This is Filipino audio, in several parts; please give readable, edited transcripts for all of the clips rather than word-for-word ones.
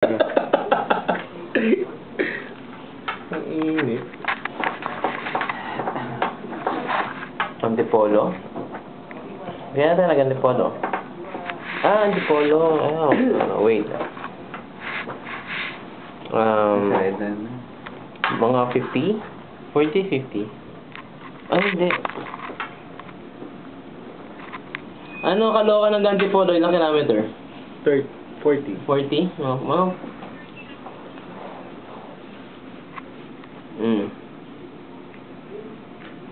Ang init. Antipolo? Kaya talaga antipolo. Antipolo. Wait. Mga 50? 40, 50? Hindi. Ano kaloka ng Antipolo? Ilang kilometer? 40. 40? Wow.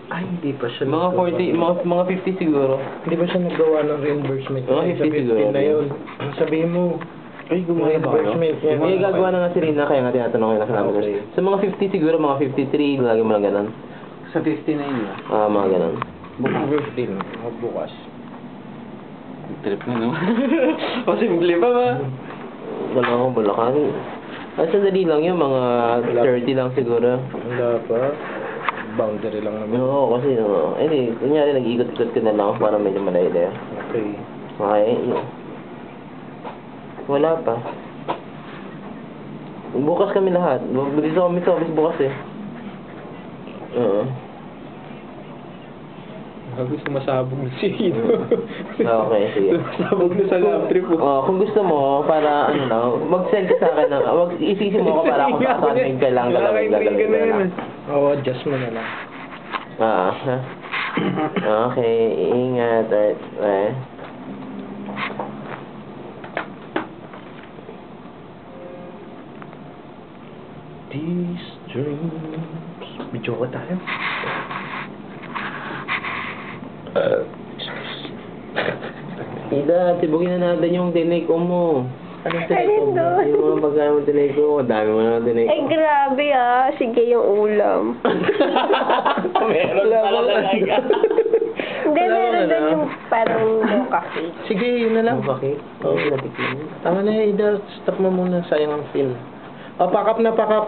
Ay, hindi pa siya Mga 40, mga 50 siguro. Hindi ba siya naggawa ng reimbursement? Mga 50 siguro. Na yun. Sabihin mo, Ay, gumawa na ba kayo? May gagawa na nga si Rina, kaya nga tinatanong ko yung kilometers. Okay. Sa mga 50 siguro, mga 53, lagi mo lang ganun. Sa 59 na. Mga ganun. Bukas din. Bukas. Trip na, no? Posible pa ba? Wala akong Bulacan. Sandali lang yun, mga 30 lang siguro. Wala pa. Boundary lang naman. Oo, kasi kunyari nag-ikot-ikot ka na lang para medyo malaya. Okay. Okay, wala pa. Bukas kami lahat. Dito kami sa office bukas eh. Oo. Gusto masabog na si Hino. Okay, sige. Masabog na sa lab trip mo. Kung gusto mo, para ano lang, mag-send ka sa akin ng, isisi mo ako para kung saan ka lang gagawin na lang. Oo, adjust mo na lang. Okay, ingat. Alright. These dreams. Medyo ka tayo. Ida, tibugin na natin yung tiniko mo. Anong tiniko mo? Yung mga pagkain mo tiniko mo. Dami mo naman tiniko. Ay, grabe ah. Sige yung ulam. Meron pala talaga. Hindi, meron din yung parang mocha cake. Sige, yun na lang. Okay. Oo, natikman mo. Tama na, Ida. Stop mo muna. Sayang ang film. Pack up na, pack up.